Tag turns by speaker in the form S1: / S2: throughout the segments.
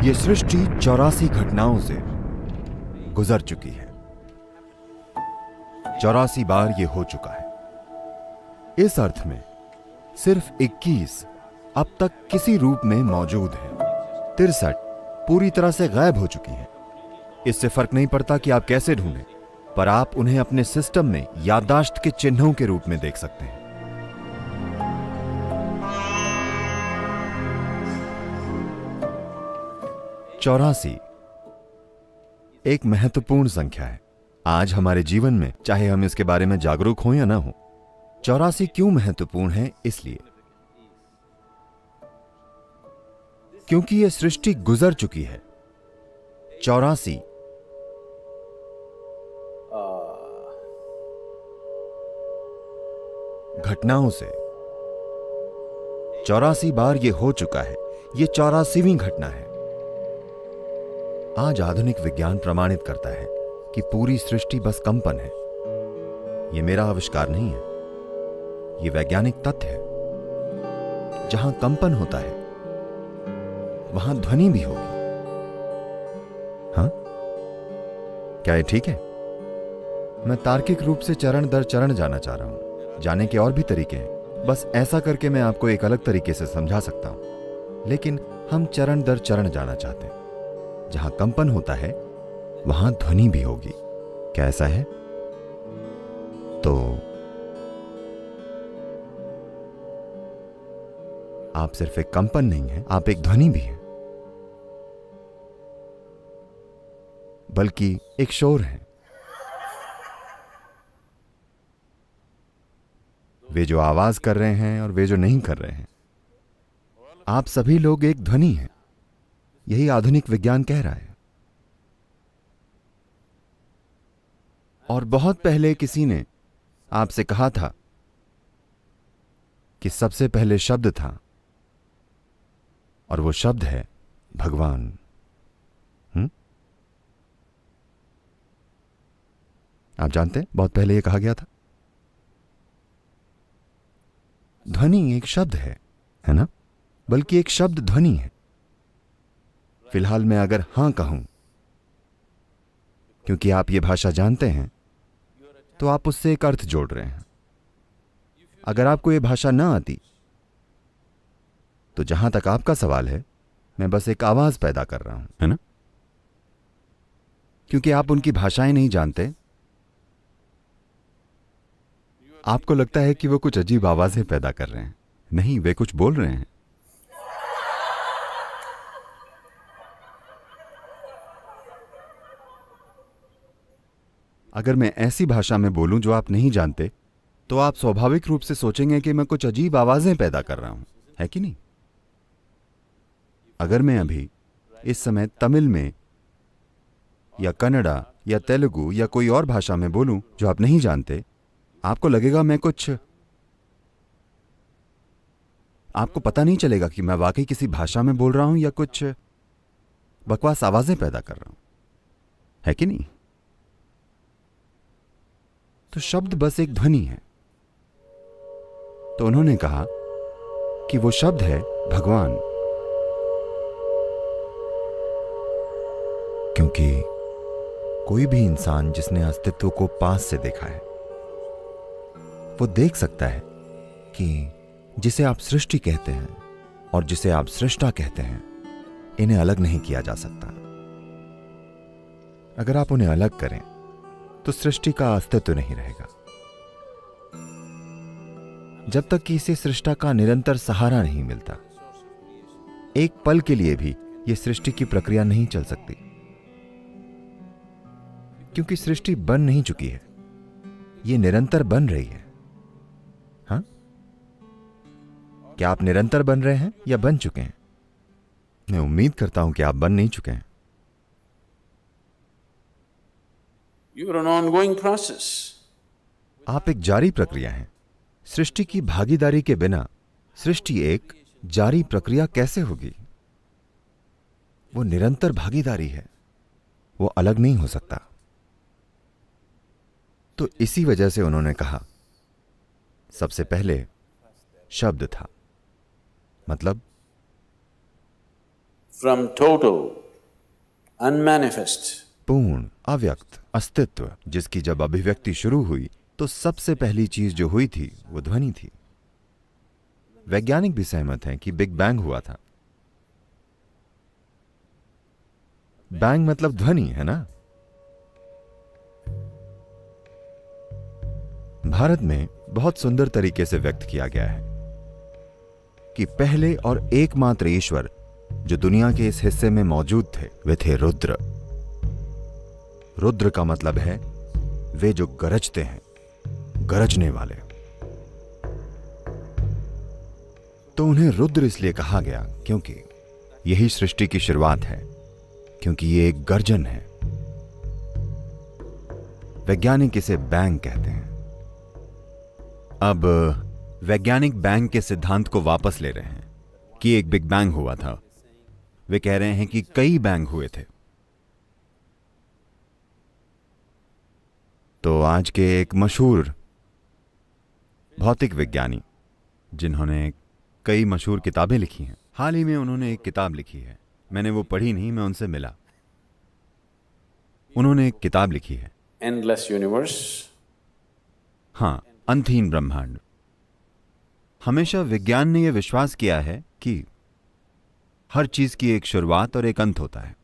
S1: ये सृष्टि 84 घटनाओं से गुजर चुकी है। 84 बार ये हो चुका है। इस अर्थ में सिर्फ 21 अब तक किसी रूप में मौजूद है। 63 पूरी तरह से गायब हो चुकी है। इससे फर्क नहीं पड़ता कि आप कैसे ढूंढें, पर आप उन्हें अपने सिस्टम में याददाश्त के चिन्हों के रूप में देख सकते हैं। 84 एक महत्वपूर्ण संख्या है आज हमारे जीवन में, चाहे हम इसके बारे में जागरूक हों या ना हो। 84 क्यों महत्वपूर्ण है? इसलिए क्योंकि यह सृष्टि गुजर चुकी है 84 घटनाओं से। 84 बार यह हो चुका है। यह 84वीं घटना है। आज आधुनिक विज्ञान प्रमाणित करता है कि पूरी सृष्टि बस कंपन है। यह मेरा आविष्कार नहीं है, यह वैज्ञानिक तथ्य है। जहां कंपन होता है वहां ध्वनि भी होगी। हाँ, क्या ये ठीक है? मैं तार्किक रूप से चरण दर चरण जाना चाह रहा हूं। जाने के और भी तरीके हैं, बस ऐसा करके मैं आपको एक अलग तरीके से समझा सकता हूं, लेकिन हम चरण दर चरण जाना चाहते हैं। जहां कंपन होता है वहां ध्वनि भी होगी। क्या ऐसा है? तो आप सिर्फ एक कंपन नहीं है, आप एक ध्वनि भी हैं, बल्कि एक शोर है। वे जो आवाज कर रहे हैं और वे जो नहीं कर रहे हैं, आप सभी लोग एक ध्वनि हैं। यही आधुनिक विज्ञान कह रहा है। और बहुत पहले किसी ने आपसे कहा था कि सबसे पहले शब्द था, और वो शब्द है भगवान। आप जानते हैं बहुत पहले ये कहा गया था। ध्वनि एक शब्द है ना? बल्कि एक शब्द ध्वनि है। फिलहाल मैं अगर हां कहूं, क्योंकि आप ये भाषा जानते हैं, तो आप उससे एक अर्थ जोड़ रहे हैं। अगर आपको ये भाषा ना आती, तो जहां तक आपका सवाल है, मैं बस एक आवाज पैदा कर रहा हूं, है ना? क्योंकि आप उनकी भाषाएं नहीं जानते, आपको लगता है कि वो कुछ अजीब आवाजें पैदा कर रहे हैं। नहीं, वे कुछ बोल रहे हैं। अगर मैं ऐसी भाषा में बोलूं जो आप नहीं जानते, तो आप स्वाभाविक रूप से सोचेंगे कि मैं कुछ अजीब आवाजें पैदा कर रहा हूं, है कि नहीं? अगर मैं अभी इस समय तमिल में या कन्नड़ा या तेलुगु या कोई और भाषा में बोलूं जो आप नहीं जानते, आपको लगेगा मैं कुछ, आपको पता नहीं चलेगा कि मैं वाकई किसी भाषा में बोल रहा हूं या कुछ बकवास आवाजें पैदा कर रहा हूं, है कि नहीं? तो शब्द बस एक ध्वनि है। तो उन्होंने कहा कि वो शब्द है भगवान, क्योंकि कोई भी इंसान जिसने अस्तित्व को पास से देखा है, वो देख सकता है कि जिसे आप सृष्टि कहते हैं और जिसे आप सृष्टा कहते हैं, इन्हें अलग नहीं किया जा सकता। अगर आप उन्हें अलग करें तो सृष्टि का अस्तित्व नहीं रहेगा। जब तक कि इसे सृष्टा का निरंतर सहारा नहीं मिलता, एक पल के लिए भी यह सृष्टि की प्रक्रिया नहीं चल सकती, क्योंकि सृष्टि बन नहीं चुकी है, यह निरंतर बन रही है। हाँ, क्या आप निरंतर बन रहे हैं या बन चुके हैं? मैं उम्मीद करता हूं कि आप बन नहीं चुके हैं।
S2: You are an ongoing process.
S1: आप एक जारी प्रक्रिया हैं। सृष्टि की भागीदारी के बिना सृष्टि एक जारी प्रक्रिया कैसे होगी? वो निरंतर भागीदारी है, वो अलग नहीं हो सकता। तो इसी वजह से उन्होंने कहा सबसे पहले शब्द था, मतलब
S2: from total, unmanifest,
S1: पूर्ण अव्यक्त अस्तित्व जिसकी जब अभिव्यक्ति शुरू हुई तो सबसे पहली चीज जो हुई थी वो ध्वनि थी। वैज्ञानिक भी सहमत हैं कि बिग बैंग हुआ था। बैंग मतलब ध्वनि है ना। भारत में बहुत सुंदर तरीके से व्यक्त किया गया है कि पहले और एकमात्र ईश्वर जो दुनिया के इस हिस्से में मौजूद थे वे थे रुद्र। रुद्र का मतलब है वे जो गरजते हैं, गरजने वाले। तो उन्हें रुद्र इसलिए कहा गया क्योंकि यही सृष्टि की शुरुआत है, क्योंकि ये एक गर्जन है। वैज्ञानिक इसे बैंग कहते हैं। अब वैज्ञानिक बैंग के सिद्धांत को वापस ले रहे हैं कि एक बिग बैंग हुआ था। वे कह रहे हैं कि कई बैंग हुए थे। तो आज के एक मशहूर भौतिक विज्ञानी जिन्होंने कई मशहूर किताबें लिखी हैं, हाल ही में उन्होंने एक किताब लिखी है। मैंने वो पढ़ी नहीं, मैं उनसे मिला। उन्होंने एक किताब लिखी है,
S2: endless universe.
S1: हाँ, अंतहीन ब्रह्मांड। हमेशा विज्ञान ने यह विश्वास किया है कि हर चीज की एक शुरुआत और एक अंत होता है।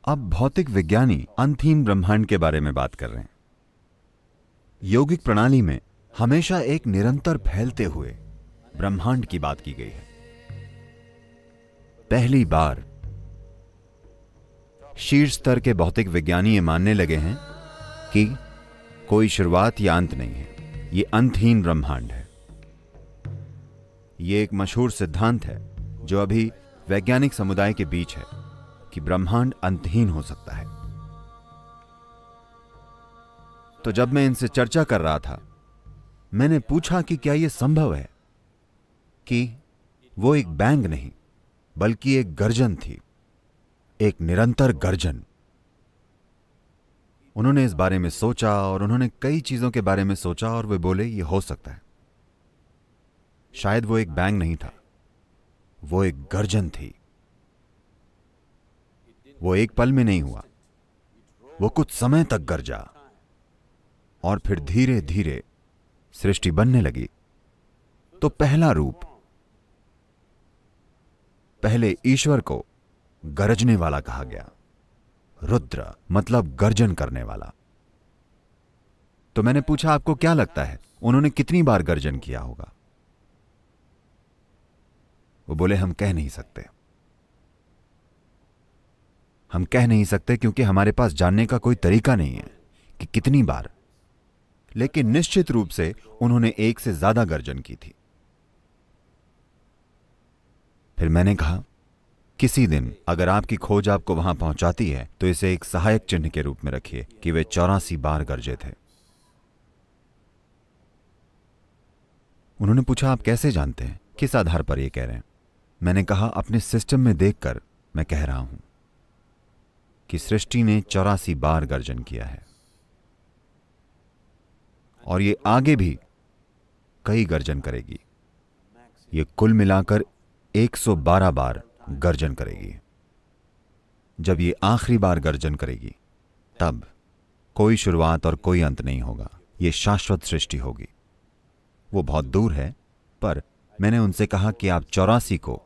S1: अब भौतिक विज्ञानी अंतहीन ब्रह्मांड के बारे में बात कर रहे हैं। यौगिक प्रणाली में हमेशा एक निरंतर फैलते हुए ब्रह्मांड की बात की गई है। पहली बार शीर्ष स्तर के भौतिक विज्ञानी ये मानने लगे हैं कि कोई शुरुआत या अंत नहीं है, ये अंतहीन ब्रह्मांड है। ये एक मशहूर सिद्धांत है जो अभी वैज्ञानिक समुदाय के बीच है कि ब्रह्मांड अंतहीन हो सकता है। तो जब मैं इनसे चर्चा कर रहा था, मैंने पूछा कि क्या यह संभव है कि वो एक बैंग नहीं बल्कि एक गर्जन थी, एक निरंतर गर्जन। उन्होंने इस बारे में सोचा और उन्होंने कई चीजों के बारे में सोचा और वे बोले ये हो सकता है। शायद वो एक बैंग नहीं था, वो एक गर्जन थी। वो एक पल में नहीं हुआ, वो कुछ समय तक गरजा और फिर धीरे धीरे सृष्टि बनने लगी। तो पहला रूप, पहले ईश्वर को गरजने वाला कहा गया। रुद्र मतलब गर्जन करने वाला। तो मैंने पूछा आपको क्या लगता है उन्होंने कितनी बार गर्जन किया होगा? वो बोले हम कह नहीं सकते। हम कह नहीं सकते क्योंकि हमारे पास जानने का कोई तरीका नहीं है कि कितनी बार, लेकिन निश्चित रूप से उन्होंने एक से ज्यादा गर्जन की थी। फिर मैंने कहा किसी दिन अगर आपकी खोज आपको वहां पहुंचाती है तो इसे एक सहायक चिन्ह के रूप में रखिए कि वे 84 बार गरजे थे। उन्होंने पूछा आप कैसे जानते हैं, किस आधार पर यह कह रहे हैं? मैंने कहा अपने सिस्टम में देखकर मैं कह रहा हूं कि सृष्टि ने 84 बार गर्जन किया है और ये आगे भी कई गर्जन करेगी। ये कुल मिलाकर 112 बार गर्जन करेगी। जब ये आखिरी बार गर्जन करेगी तब कोई शुरुआत और कोई अंत नहीं होगा, ये शाश्वत सृष्टि होगी। वो बहुत दूर है, पर मैंने उनसे कहा कि आप 84 को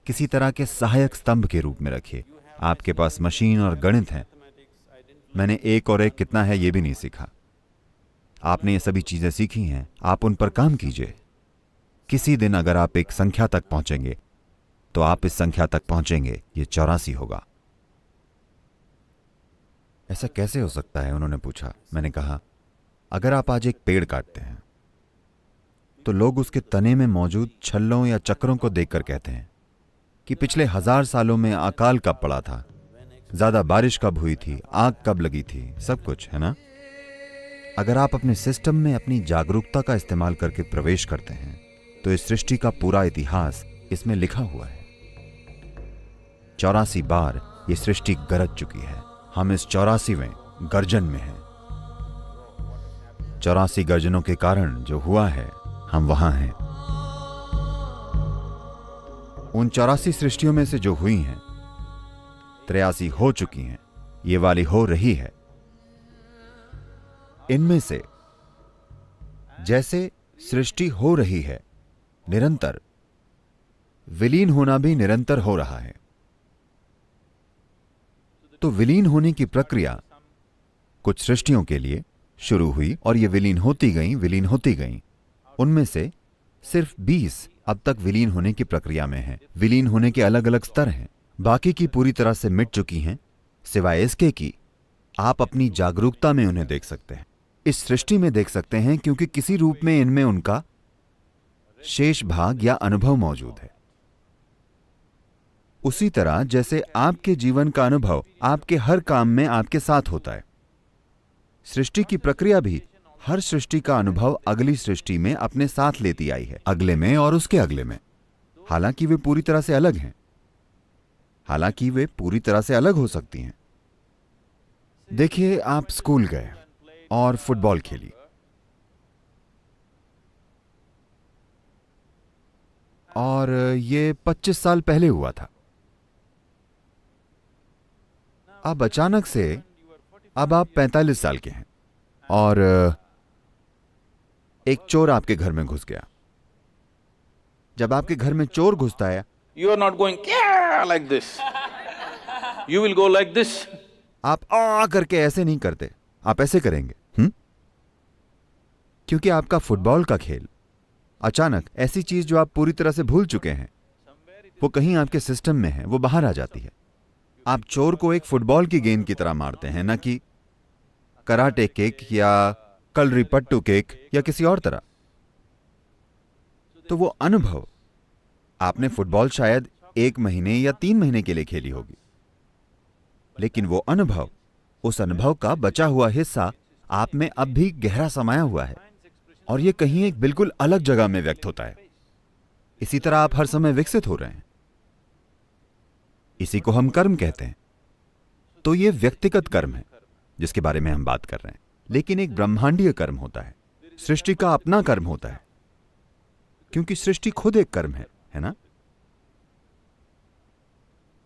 S1: किसी तरह के सहायक स्तंभ के रूप में रखिए। आपके पास मशीन और गणित है, मैंने एक और एक कितना है ये भी नहीं सीखा। आपने ये सभी चीजें सीखी हैं, आप उन पर काम कीजिए। किसी दिन अगर आप एक संख्या तक पहुंचेंगे तो आप इस संख्या तक पहुंचेंगे, ये 84 होगा। ऐसा कैसे हो सकता है, उन्होंने पूछा। मैंने कहा अगर आप आज एक पेड़ काटते हैं तो लोग उसके तने में मौजूद छल्लों या चक्रों को देखकर कहते हैं कि पिछले 1000 सालों में अकाल कब पड़ा था, ज्यादा बारिश कब हुई थी, आग कब लगी थी, सब कुछ है ना। अगर आप अपने सिस्टम में अपनी जागरूकता का इस्तेमाल करके प्रवेश करते हैं तो इस सृष्टि का पूरा इतिहास इसमें लिखा हुआ है। 84 बार ये सृष्टि गरज चुकी है। हम इस 84वें गर्जन में हैं। 84 गर्जनों के कारण जो हुआ है, हम वहां हैं। उन 84 सृष्टियों में से जो हुई हैं, 83 हो चुकी हैं, ये वाली हो रही है। इनमें से जैसे सृष्टि हो रही है निरंतर, विलीन होना भी निरंतर हो रहा है। तो विलीन होने की प्रक्रिया कुछ सृष्टियों के लिए शुरू हुई और ये विलीन होती गईं। उनमें से सिर्फ 20 अब तक विलीन होने की प्रक्रिया में हैं। विलीन होने के अलग अलग स्तर हैं। बाकी की पूरी तरह से मिट चुकी हैं, सिवाय इसके कि आप अपनी जागरूकता में उन्हें देख सकते हैं, इस सृष्टि में देख सकते हैं, क्योंकि किसी रूप में इनमें उनका शेष भाग या अनुभव मौजूद है। उसी तरह जैसे आपके जीवन का अनुभव आपके हर काम में आपके साथ होता है, सृष्टि की प्रक्रिया भी हर सृष्टि का अनुभव अगली सृष्टि में अपने साथ लेती आई है, अगले में और उसके अगले में। हालांकि वे पूरी तरह से अलग हो सकती हैं। देखिए, आप स्कूल गए और फुटबॉल खेली, और ये 25 साल पहले हुआ था। अब अचानक से अब आप 45 साल के हैं और एक चोर आपके घर में घुस गया। जब आपके घर में चोर घुसता है,
S2: You are not going "Yeah," like this. You will go like this.
S1: आप आ करके ऐसे नहीं करते, आप ऐसे करेंगे। क्योंकि आपका फुटबॉल का खेल अचानक ऐसी चीज जो आप पूरी तरह से भूल चुके हैं, वो कहीं आपके सिस्टम में है, वो बाहर आ जाती है। आप चोर को एक फुटबॉल की गेंद की तरह मारते हैं, न कि कराटे किक या कलरीपट्टू किक या किसी और तरह। तो वो अनुभव, आपने फुटबॉल शायद 1 महीने या 3 महीने के लिए खेली होगी, लेकिन वो अनुभव, उस अनुभव का बचा हुआ हिस्सा आप में अब भी गहरा समाया हुआ है और ये कहीं एक बिल्कुल अलग जगह में व्यक्त होता है। इसी तरह आप हर समय विकसित हो रहे हैं। इसी को हम कर्म कहते हैं। तो ये व्यक्तिगत कर्म है जिसके बारे में हम बात कर रहे हैं, लेकिन एक ब्रह्मांडीय कर्म होता है। सृष्टि का अपना कर्म होता है, क्योंकि सृष्टि खुद एक कर्म है ना?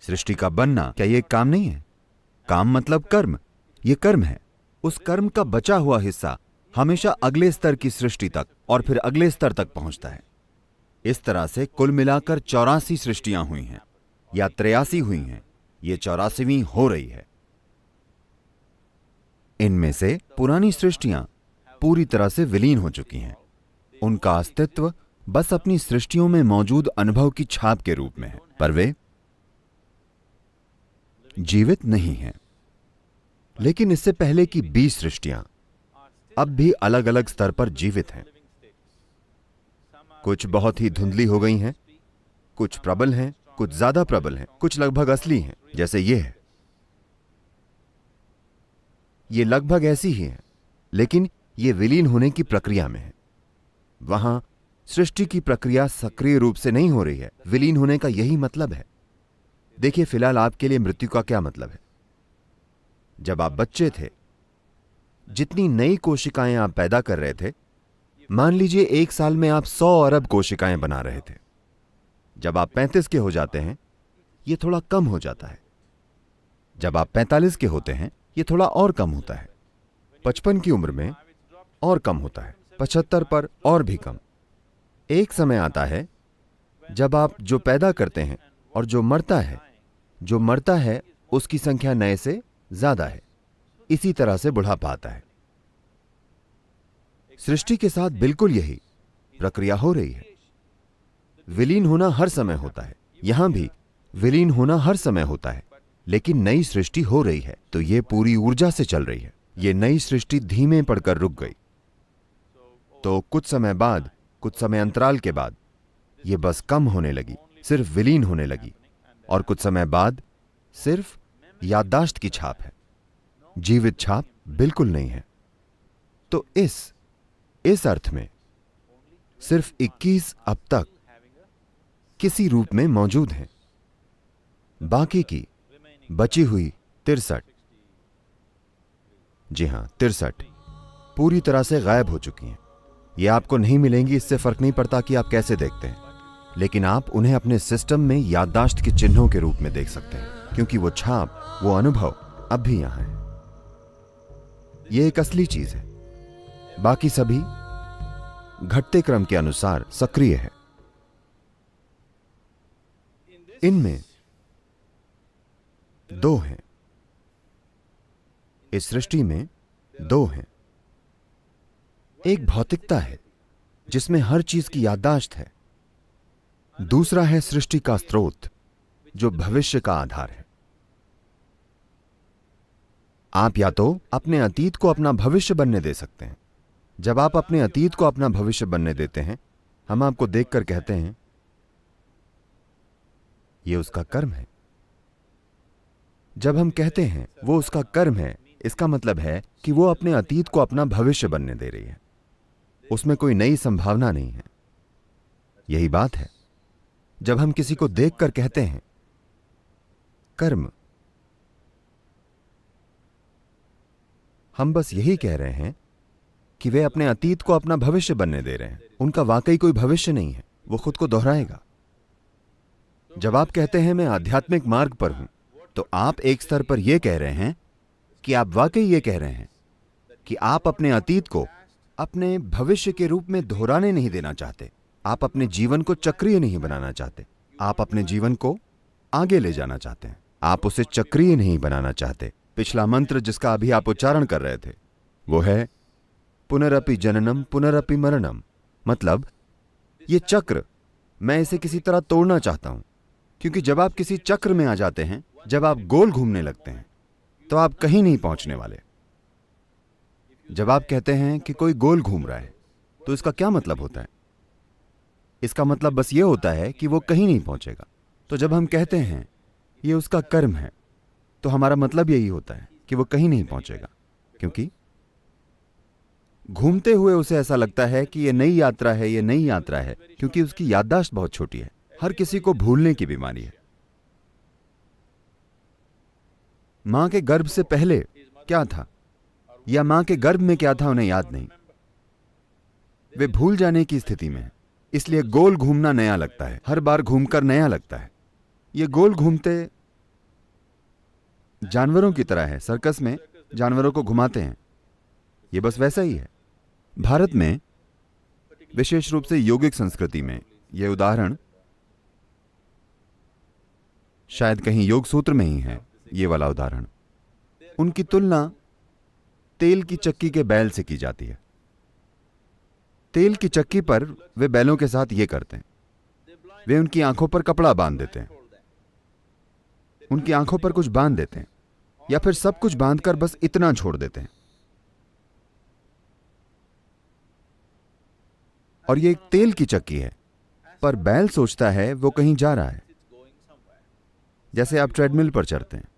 S1: सृष्टि का बनना क्या ये एक काम नहीं है? काम मतलब कर्म, ये कर्म है। उस कर्म का बचा हुआ हिस्सा हमेशा अगले स्तर की सृष्टि तक और फिर अगले स्तर तक पहुंचता है। इस तरह से कुल मिलाकर 84 सृष्टियां हुई हैं या 83 हुई हैं। ये 84वीं हो रही है। इनमें से पुरानी सृष्टियां पूरी तरह से विलीन हो चुकी हैं। उनका अस्तित्व बस अपनी सृष्टियों में मौजूद अनुभव की छाप के रूप में है, पर वे जीवित नहीं हैं। लेकिन इससे पहले की 20 सृष्टियां अब भी अलग अलग स्तर पर जीवित हैं। कुछ बहुत ही धुंधली हो गई हैं, कुछ प्रबल हैं, कुछ ज्यादा प्रबल हैं, कुछ लगभग असली हैं, जैसे ये है। ये लगभग ऐसी ही है, लेकिन ये विलीन होने की प्रक्रिया में है। वहां सृष्टि की प्रक्रिया सक्रिय रूप से नहीं हो रही है। विलीन होने का यही मतलब है। देखिए, फिलहाल आपके लिए मृत्यु का क्या मतलब है? जब आप बच्चे थे, जितनी नई कोशिकाएं आप पैदा कर रहे थे, मान लीजिए 1 साल में आप 100 अरब कोशिकाएं बना रहे थे। जब आप 35 के हो जाते हैं, यह थोड़ा कम हो जाता है। जब आप 45 के होते हैं, यह थोड़ा और कम होता है। 55 की उम्र में और कम होता है, 75 पर और भी कम। एक समय आता है जब आप जो पैदा करते हैं और जो मरता है उसकी संख्या नए से ज्यादा है। इसी तरह से बुढ़ापा आता है। सृष्टि के साथ बिल्कुल यही प्रक्रिया हो रही है। विलीन होना हर समय होता है, यहां भी विलीन होना हर समय होता है, लेकिन नई सृष्टि हो रही है तो यह पूरी ऊर्जा से चल रही है। यह नई सृष्टि धीमे पड़कर रुक गई, तो कुछ समय अंतराल के बाद यह बस कम होने लगी, सिर्फ विलीन होने लगी, और कुछ समय बाद सिर्फ याददाश्त की छाप है, जीवित छाप बिल्कुल नहीं है। तो इस अर्थ में सिर्फ 21 अब तक किसी रूप में मौजूद हैं। बाकी की बची हुई 63, जी हां 63 पूरी तरह से गायब हो चुकी हैं। ये आपको नहीं मिलेंगी, इससे फर्क नहीं पड़ता कि आप कैसे देखते हैं, लेकिन आप उन्हें अपने सिस्टम में याददाश्त के चिन्हों के रूप में देख सकते हैं, क्योंकि वो छाप, वो अनुभव अब भी यहां है। ये एक असली चीज है। बाकी सभी घटते क्रम के अनुसार सक्रिय है। इनमें दो हैं। इस सृष्टि में दो हैं। एक भौतिकता है जिसमें हर चीज की याददाश्त है। दूसरा है सृष्टि का स्रोत, जो भविष्य का आधार है। आप या तो अपने अतीत को अपना भविष्य बनने दे सकते हैं। जब आप अपने अतीत को अपना भविष्य बनने देते हैं, हम आपको देखकर कहते हैं यह उसका कर्म है। जब हम कहते हैं वो उसका कर्म है, इसका मतलब है कि वो अपने अतीत को अपना भविष्य बनने दे रही है। उसमें कोई नई संभावना नहीं है। यही बात है जब हम किसी को देखकर कहते हैं कर्म। हम बस यही कह रहे हैं कि वे अपने अतीत को अपना भविष्य बनने दे रहे हैं। उनका वाकई कोई भविष्य नहीं है, वो खुद को दोहराएगा। जब आप कहते हैं मैं आध्यात्मिक मार्ग पर हूं, तो आप एक स्तर पर यह कह रहे हैं कि आप वाकई यह कह रहे हैं कि आप अपने अतीत को अपने भविष्य के रूप में दोहराने नहीं देना चाहते। आप अपने जीवन को चक्रीय नहीं बनाना चाहते। आप अपने जीवन को आगे ले जाना चाहते हैं। आप उसे चक्रीय नहीं बनाना चाहते। पिछला मंत्र जिसका अभी आप उच्चारण कर रहे थे वो है पुनरपि जननम पुनरपि मरणम। मतलब ये चक्र, मैं इसे किसी तरह तोड़ना चाहता हूं, क्योंकि जब आप किसी चक्र में आ जाते हैं, जब आप गोल घूमने लगते हैं, तो आप कहीं नहीं पहुंचने वाले। जब आप कहते हैं कि कोई गोल घूम रहा है, तो इसका क्या मतलब होता है? इसका मतलब बस ये होता है कि वो कहीं नहीं पहुंचेगा। तो जब हम कहते हैं ये उसका कर्म है, तो हमारा मतलब यही होता है कि वो कहीं नहीं पहुंचेगा, क्योंकि घूमते हुए उसे ऐसा लगता है कि ये नई यात्रा है, ये नई यात्रा है, क्योंकि उसकी याददाश्त बहुत छोटी है। हर किसी को भूलने की बीमारी है। मां के गर्भ से पहले क्या था या मां के गर्भ में क्या था उन्हें याद नहीं। वे भूल जाने की स्थिति में है। इसलिए गोल घूमना नया लगता है, हर बार घूमकर नया लगता है। ये गोल घूमते जानवरों की तरह है। सर्कस में जानवरों को घुमाते हैं, ये बस वैसा ही है। भारत में विशेष रूप से योगिक संस्कृति में यह उदाहरण शायद कहीं योग सूत्र में ही है। ये वाला उदाहरण, उनकी तुलना तेल की चक्की के बैल से की जाती है। तेल की चक्की पर वे बैलों के साथ ये करते हैं, वे उनकी आंखों पर कपड़ा बांध देते हैं, उनकी आंखों पर कुछ बांध देते हैं, या फिर सब कुछ बांधकर बस इतना छोड़ देते हैं। और ये एक तेल की चक्की है, पर बैल सोचता है वो कहीं जा रहा है। जैसे आप ट्रेडमिल पर चढ़ते हैं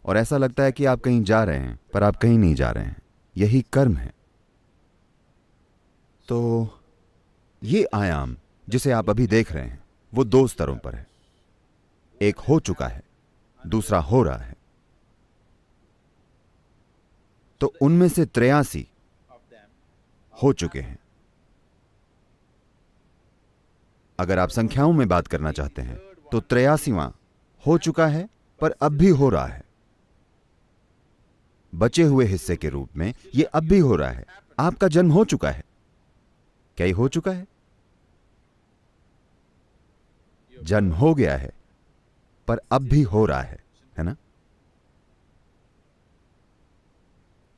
S1: और ऐसा लगता है कि आप कहीं जा रहे हैं, पर आप कहीं नहीं जा रहे हैं। यही कर्म है। तो ये आयाम जिसे आप अभी देख रहे हैं वो दो स्तरों पर है। एक हो चुका है, दूसरा हो रहा है। तो उनमें से 83 हो चुके हैं। अगर आप संख्याओं में बात करना चाहते हैं तो 83वां हो चुका है, पर अब भी हो रहा है। बचे हुए हिस्से के रूप में यह अब भी हो रहा है। आपका जन्म हो चुका है। क्या ये हो चुका है? जन्म हो गया है, पर अब भी हो रहा है ना?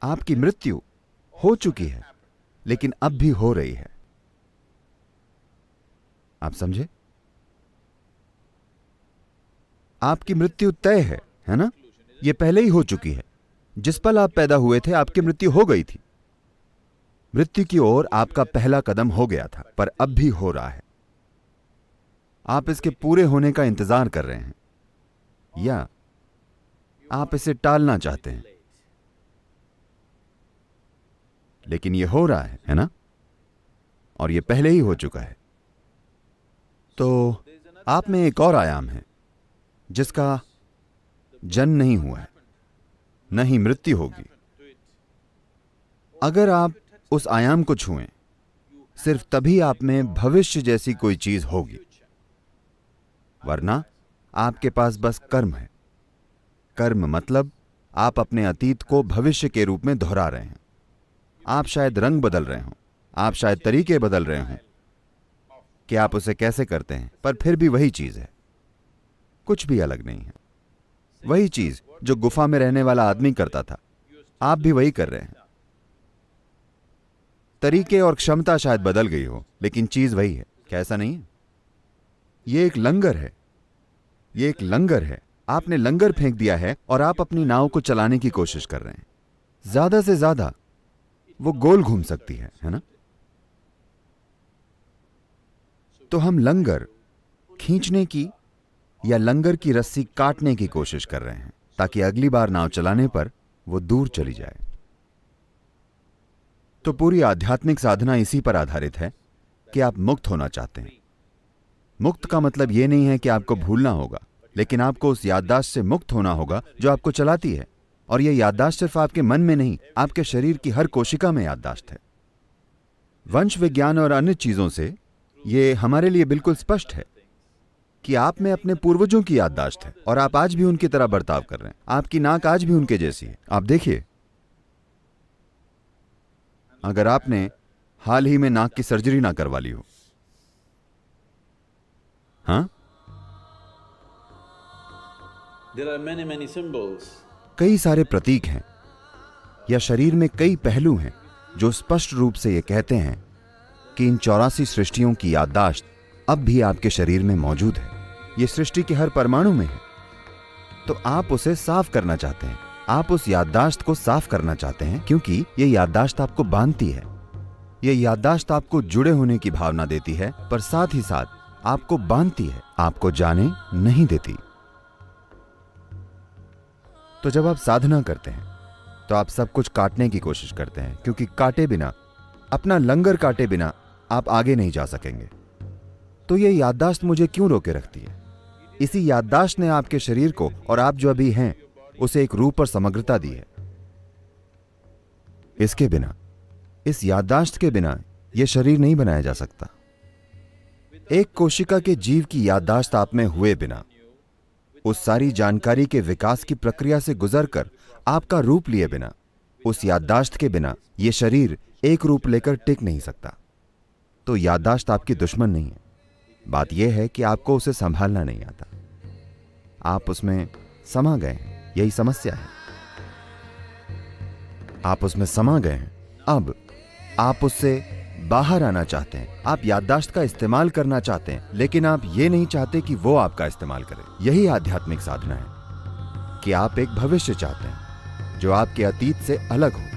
S1: आपकी मृत्यु हो चुकी है, लेकिन अब भी हो रही है। आप समझे? आपकी मृत्यु तय है ना? यह पहले ही हो चुकी है। जिस पल आप पैदा हुए थे आपकी मृत्यु हो गई थी। मृत्यु की ओर आपका पहला कदम हो गया था, पर अब भी हो रहा है। आप इसके पूरे होने का इंतजार कर रहे हैं, या आप इसे टालना चाहते हैं, लेकिन यह हो रहा है ना? और यह पहले ही हो चुका है। तो आप में एक और आयाम है जिसका जन्म नहीं हुआ है, न ही मृत्यु होगी। अगर आप उस आयाम को छुएं, सिर्फ तभी आप में भविष्य जैसी कोई चीज होगी। वरना आपके पास बस कर्म है। कर्म मतलब आप अपने अतीत को भविष्य के रूप में दोहरा रहे हैं। आप शायद रंग बदल रहे हों, आप शायद तरीके बदल रहे हों कि आप उसे कैसे करते हैं, पर फिर भी वही चीज है, कुछ भी अलग नहीं है। वही चीज जो गुफा में रहने वाला आदमी करता था, आप भी वही कर रहे हैं। तरीके और क्षमता शायद बदल गई हो, लेकिन चीज वही है। क्या ऐसा नहीं है? ये एक लंगर है, ये एक लंगर है। आपने लंगर फेंक दिया है और आप अपनी नाव को चलाने की कोशिश कर रहे हैं। ज्यादा से ज्यादा वो गोल घूम सकती है ना? तो हम लंगर खींचने की या लंगर की रस्सी काटने की कोशिश कर रहे हैं ताकि अगली बार नाव चलाने पर वो दूर चली जाए। तो पूरी आध्यात्मिक साधना इसी पर आधारित है कि आप मुक्त होना चाहते हैं। मुक्त का मतलब यह नहीं है कि आपको भूलना होगा, लेकिन आपको उस याददाश्त से मुक्त होना होगा जो आपको चलाती है। और यह याददाश्त सिर्फ आपके मन में नहीं, आपके शरीर की हर कोशिका में याददाश्त है। वंश विज्ञान और अन्य चीजों से यह हमारे लिए बिल्कुल स्पष्ट है कि आप में अपने पूर्वजों की याददाश्त है और आप आज भी उनकी तरह बर्ताव कर रहे हैं। आपकी नाक आज भी उनके जैसी है। आप देखिए, अगर आपने हाल ही में नाक की सर्जरी ना करवा ली हो, हाँ,
S2: There are many symbols.
S1: कई सारे प्रतीक हैं या शरीर में कई पहलू हैं जो स्पष्ट रूप से ये कहते हैं कि इन 84 सृष्टियों की याददाश्त अब भी आपके शरीर में मौजूद है। ये सृष्टि के हर परमाणु में है। तो आप उसे साफ करना चाहते हैं, आप उस याददाश्त को साफ करना चाहते हैं, क्योंकि ये याददाश्त आपको बांधती है। ये याददाश्त आपको जुड़े होने की भावना देती है, पर साथ ही साथ आपको बांधती है, आपको जाने नहीं देती। तो जब आप साधना करते हैं तो आप सब कुछ काटने की कोशिश करते हैं, क्योंकि काटे बिना, अपना लंगर काटे बिना आप आगे नहीं जा सकेंगे। तो ये याददाश्त मुझे क्यों रोके रखती है? इसी याददाश्त ने आपके शरीर को और आप जो अभी हैं उसे एक रूप और समग्रता दी है। इसके बिना, इस याददाश्त के बिना यह शरीर नहीं बनाया जा सकता। एक कोशिका के जीव की याददाश्त आप में हुए बिना, उस सारी जानकारी के विकास की प्रक्रिया से गुजरकर आपका रूप लिए बिना, उस याददाश्त के बिना यह शरीर एक रूप लेकर टिक नहीं सकता। तो याददाश्त आपकी दुश्मन नहीं है। बात यह है कि आपको उसे संभालना नहीं आता। आप उसमें समा गए हैं, यही समस्या है। आप उसमें समा गए हैं, अब आप उससे बाहर आना चाहते हैं। आप याददाश्त का इस्तेमाल करना चाहते हैं, लेकिन आप ये नहीं चाहते कि वो आपका इस्तेमाल करे। यही आध्यात्मिक साधना है कि आप एक भविष्य चाहते हैं जो आपके अतीत से अलग हो।